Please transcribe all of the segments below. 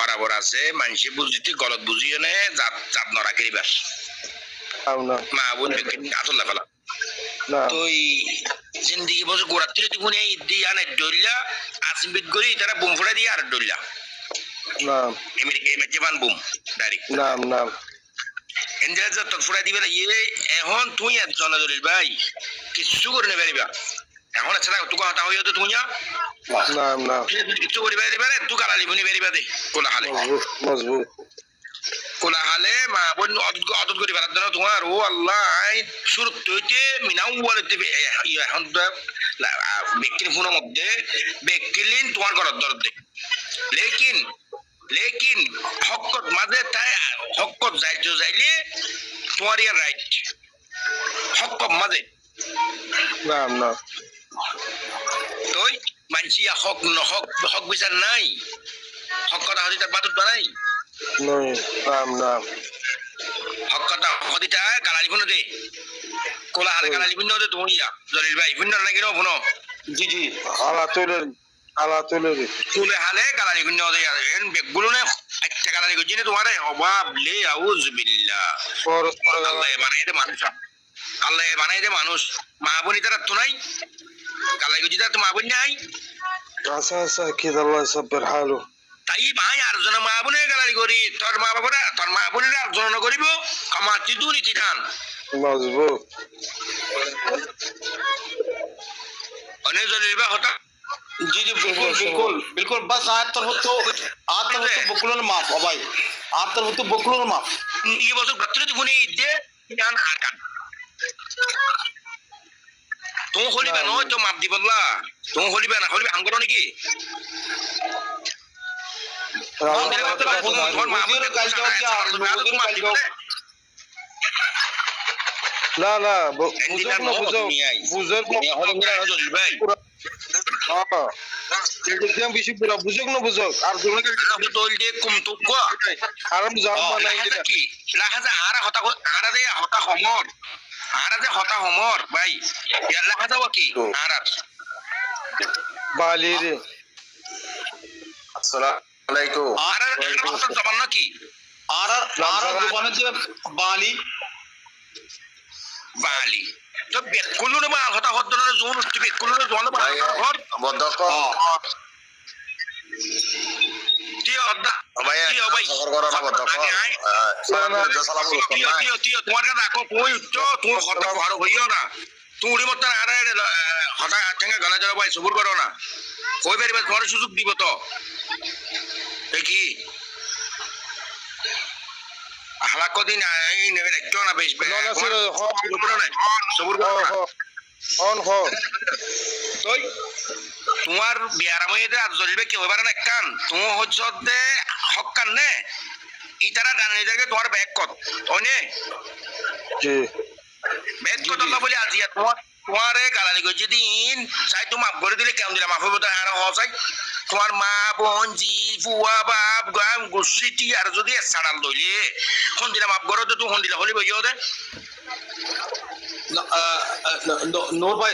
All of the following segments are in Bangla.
বরাবর আছে মানুষে বুঝতে গলত বুঝিয়ে নে জাত নরা করিবার মা বোন আসল্লা ফেলা তো জিন্দিগি বছর গোড়ার থেকে দেখুন এই দিয়া নাই ডইলা আসিবিদ করি তারা বুম ফুড়া দিয়ে আর ডইলা যেমন বুম ডাইরেক্ট এনজাজ তো ফুড়া দিবে এখন তুই একজন দলিল ভাই কিছু করে নেবে এখন আচ্ছা তুই কথা হইও তো তুই কিছু করে বেরিয়ে বেড়ে তুই গালালি বুনি বেরিয়ে দে কোলা হালে মা বোন অদত করে বেড়ার জন্য তোমার ও আল্লাহ শুরু হইতে মিনাও বলে এখন ব্যক্তির ফোনের মধ্যে ব্যক্তিলিন তোমার ঘরের দর দে লেকিন হকত মাঝে তাই হকত যাইলে তোমার ইয়ার রাইট হক মাঝে তুই মানছি হক নহক হক বিচার নাই হক কথা হতে তার বাদত বানাই হক কথা হদিটা গালালি বুনো দে কোলা হারে গালালি বুনো দে তুমি জলিল ভাই বুনো না কিনো বুনো জি আলা তুলে হালে গালালি বুনো দে এন বেগুলো নে একটা গালালি গজিনে তোমারে অবাব লে আউযু বিল্লাহ আল্লাহ বানাই দে মানুষ মা বোন তারা তো নাই গালাই গজিটা তো মা বোন নাই আচ্ছা কি আল্লাহ সাব্বির হালু তাই ভাই আর জন মা বোনে গালালি করি তোর মা বাবারা তোর মা বোনেরা আর জন করিব আমার চিদুনি চিঠান মজবুত অনেক জলিবা হতা जी बिल्कुल बस आज बकुलन माफ ओ भाई आप तरफ तो बकुलन माफ ये बस गत्रे तो गुने दे जान आकान तुम होलिबे न तो माफ दिबल्ला तुम होलिबे ना होलिबे हम करो नाকি না বুঝক ভাই বুঝক আর দল দিয়ে কুমতু আরাম কি লাহাজা আরা হতা আরা দে হতা সমর আরা যে হতা সমর ভাই ইয়ার লাহাজা কি আরা বালি রে আসসালামু আলাইকুম আরা হতা জবান নাকি আরা জবান যে বালি তো বেকুলু না মাল হতা হত না জোন উঠতে বেকুলু না জোন বাল ঘর বদক টি অদা ভাই ভাই করো না বদক সালাম তোমার কাছে রাখো কই উচ্চ তুমি হতা ঘর হইও না তুমি মত আরে হতা ঠেঙ্গা গলা যাও ভাই সবুর করো না কই বেরিবে তোমার সুযোগ দিব তো দেখি হালাক দিন এই নেবে দেখতো না বেশ সবুর করো না তুই তোমার বিয়ার মধ্যে আর জলিবে কি হইবার না কান তুমি হচ্ছে দে হক কান নে ইতারা ডানে জায়গায় তোমার ব্যাগ কত ওনে জি ব্যাগ কত না বলি আজিয়া তোমারে গালালি গজি দিন চাই তুমি মাফ করে দিলে কেমন দিলা মাফ হইব তো আর হসাই তোমার মা বোন জি ফুয়া বাপ গাম গুসিটি আর যদি ছাড়াল দইলে কোন দিলা মাফ করো তো তুই কোন দিলা হলি বইও দে नूर भाई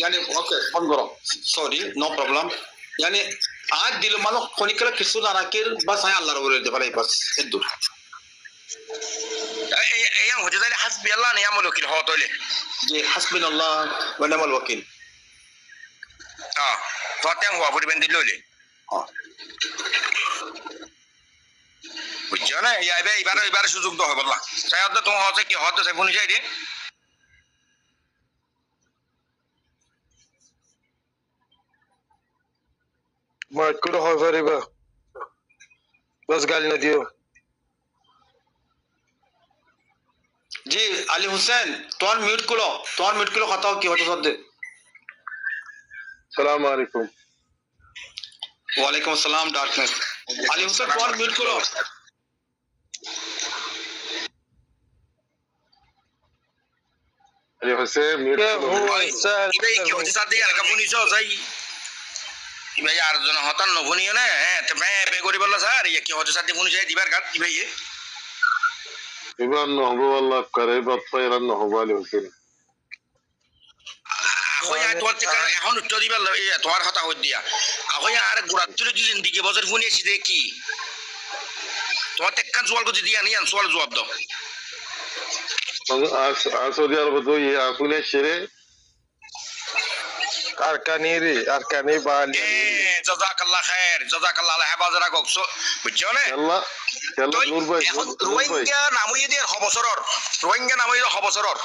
यानी ओके फोन करो सॉरी नो प्रॉब्लम यानी आज दिल मानो कोनिकला किसु ना राकेर बस आया अल्लाह रबुल दे भाई बस इदु yang hoje dali hasbi allah ne yamul wakil hotole जी हस्बुनाल्लाह व निअमल वकील তো তেং হওয়া পরিবেন দিললে বুঝছো না এবার সুযোগ তো হবে না চাই হতে তোমার হচ্ছে কি হতে সে কোন সাইডে মার করে হয় পারিবা বস গালি না দিও जी अली हुसैन तोन म्यूट करो खताओ की होतो सद सलाम अलैकुम वालेकुम अस्सलाम डार्कनेस अली हुसैन तोन म्यूट करो अली हुसैन म्यूट ইবে কি হচ্ছে সাথে আর কাপুনিছো যাই ইবে আর জন হতান নভুনিও না তে বে করি বললা স্যার কি হচ্ছে সাথে পুনি যাই দিবার কাট ইবে إبان نهبو والله قريبا طيرا نهبو علي وكين আখৈ তোর থেকে এখন উত্তর দিবার তোমার কথা হই দিয়া আখৈ আর গুড়াত তুলে দুই জিন্দিগি বছর শুনিয়েছি দে কি তোমার টেক্কান সোয়াল করতে দিয়া নিয়ে সোয়াল জবাব দাও সৌদি আরব তো আকুনে সেরে আরকানি বালি জাজাকাল্লাহ খায়ের জাজাকাল্লাহ আল্লাহ হেফাজত রাখক বুঝছো না আল্লাহ আল্লাহ নূর ভাই এখন রোহিঙ্গা নামই দিয়ে বছরের রোহিঙ্গা নামই বছরের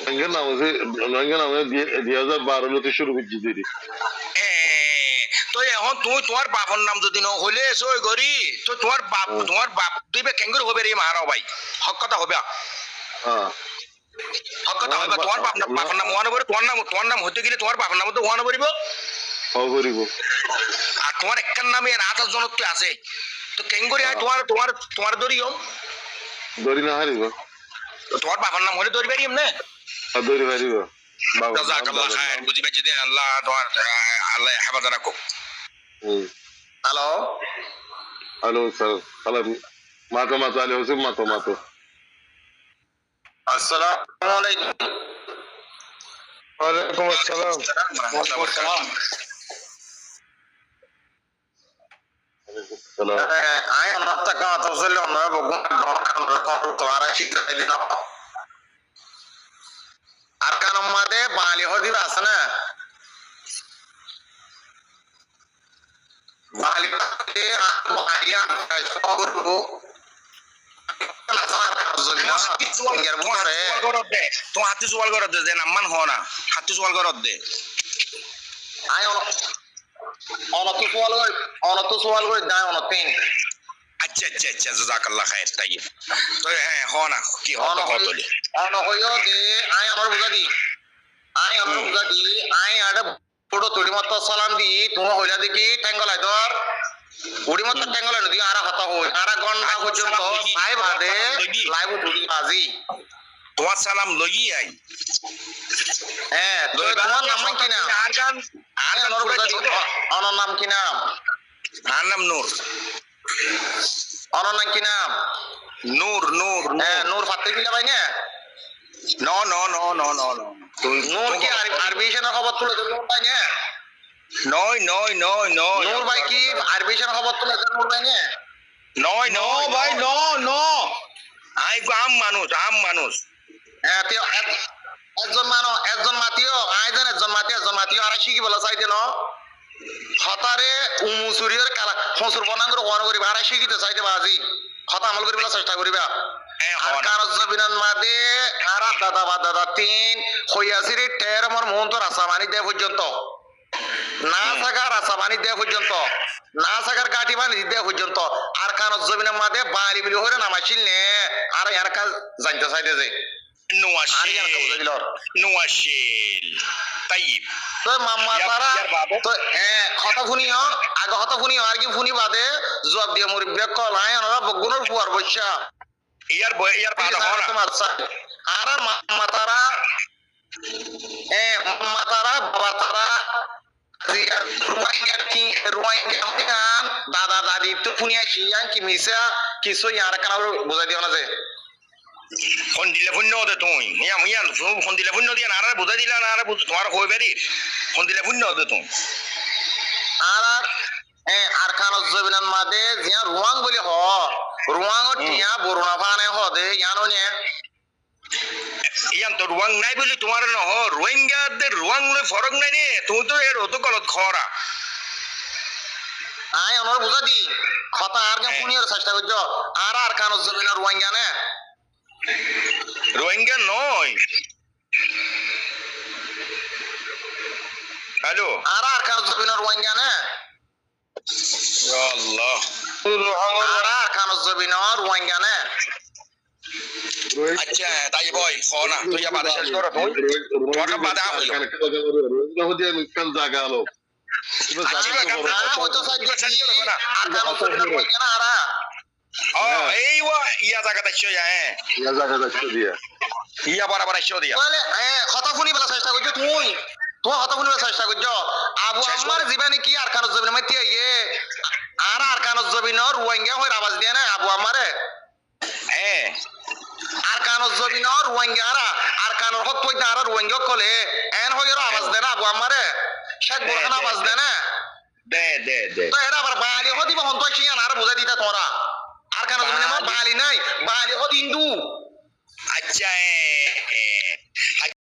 রোহিঙ্গা নামে 2012 লতে শুরু করছি দিদি তো এখন তুই তোমার বাপর নাম যদি ন হইলে সই করি তো তোমার বাপ তুই বে কেঙ্গুর হবে রে মারাও ভাই হক কথা হবে হ্যাঁ হক কথা হবে তোমার বাপর নাম ওয়ান হবে তোমার নাম হতে গেলে তোমার বাপর নাম তো ওয়ান করিব করিব আর তোমার একখান নামে 8000 জনত্ব আছে তো কেঙ্গুরি আয় তোমার দরিও দরি না হারিব তোমার বাপর নাম হলে দরি পারিম না দরি হারিব জাজাকাল্লাহ খায়ের বুঝি পাইছি দে আল্লাহ তোমার আল্লাহ হেফাজত রাখো হ্যালো হ্যালো স্যার হ্যালো মাতো আলী হোসেন মাতো আসসালামু আলাইকুম ওয়ালাইকুম আসসালাম আয় আমার টাকা আতসল আমরা বগুন তোমারা শিখাই দিন আর কারণ মাদে বালি হদির আছে না বালি বালিয়া করব তো হাতি সোয়াল করত দে নাম্মান হ না হাতি সোয়াল করত দে আয় অনত সোয়াল করে দায় অনতিন আচ্ছা জাজাকাল্লাহ খায়ের তাই তো হ্যাঁ হ না কি হ না কতলি অন হইও দে আয় আমার বুঝা দি আয় আড়ে পুরো তুড়ি মত সালাম দি তুমি হইলা দেখি টেঙ্গলাই ধর উড়ি মত টেঙ্গলাই নদী আরা হতা হই আরা ঘন্টা পর্যন্ত তাই বাদে লাইভ উঠি বাজি তোমার সালাম লগি আই হ্যাঁ তোমার নাম কি না আর গান অনর নাম কি নাম আর নাম নূর অনর নাম কি নাম নূর হ্যাঁ নূর ফাতে দিলা ভাই না নূর কি আরবিশনের খবর তুলে দিল ভাই না নয় নূর ভাই কি আরবিশনের খবর তুলে দিল নূর ভাই না নয় ভাই আই আম মানুষ হ্যাঁ একজন মাতিও আইজন একজন মাতিও আর শিখি বলা চাইতে ন হতারে উমুসুরিয়র কালা হসুর বনাঙ্গর ওয়ান করিবা আর শিখিতে চাইতে বাজি হতা আমল করিবা চেষ্টা করিবা আর কারজ জবিনান মাদে আর দাদা তিন হইয়াছিরি টের মর মন তো রাসামানি দে পর্যন্ত না সাগার রাসামানি দে পর্যন্ত না সাগার গাটি বানি দে পর্যন্ত আর কারজ জবিনান মাদে বালি বিলি হরে নামাইছিল নে আর ইয়ার কাজ জানতে চাইতে যে নোয়াশিল তাইব তো মাম্মা তারা তো কথা শুনিও আগে কথা শুনিও আর কি শুনি বাদে জবাব দিয়ে মুরব্বি কলাই ওরা বগুনের পুয়ার বৈশা ইয়ার বাদে তোমার আর মাম্মা তারা বাবা তারা দাদা দাদি তো শুনিয়া শিয়ান কি মিশা কিছু ইয়ার কানা বুঝাই দিও না যে ফোন দিলে ফোন দে তুই ফোন দিলে ফোন দিয়ে না বুঝাই দিলা না তোমার হয়ে বেরি ফোন দিলে ফোন দে তুই আর খানত জবিনান মাদে জিয়া রুয়াং বলি হ রুয়াংত টিয়া বরুণা ফানে হ দে ইয়ানো নে ইয়ান তো রুয়াং নাই বলি তোমার ন হ রোহিঙ্গাদের রুয়াং লই ফরক নাই রে তুই তো এর অত কলত খরা আয় আমার বুঝা দি কথা আর কেন শুনিয়ে চেষ্টা করছ আর খানত জবিনান রোহিঙ্গা নে রোহিঙ্গা নয় হ্যালো আর কাজ জবিন রোহিঙ্গা না আল্লাহ আর কাজ জবিন রোহিঙ্গা না আচ্ছা তাই বই ফোনা তুই যা বাদে শেষ করো তুই তোর বাদে হইলো রোহিঙ্গা কাল জায়গা আলো হয়তো সাইড না আর কাজ জবিন রোহিঙ্গা না আরা এই ইয়া জায়গাটা ছিল ইয়া জায়গাটা ছিল দিয়া ইয়া বরাবর ছিল দিয়া বলে কথা শুনি বলা চেষ্টা করছ তুই কথা শুনি বলা চেষ্টা করছ আবু আম্মার জীবনে কি আর কারজ জবিন মাইতি আইয়ে আর কারজ জবিন রোহিঙ্গা হই আওয়াজ দিয়া না আবু আম্মারে আর আর কানর জবিনর রোহিঙ্গারা আর কানর হক কই না আর রোহিঙ্গা কলে এন হইর আওয়াজ দেন আবু আমারে শেখ বোরখান আওয়াজ দেন দে তো এটা আবার বাঙালি হদি বহন তো কি আর বুঝাই দিতা তোরা আর কানর জবিন আমার বাঙালি নাই বাঙালি হদি হিন্দু আচ্ছা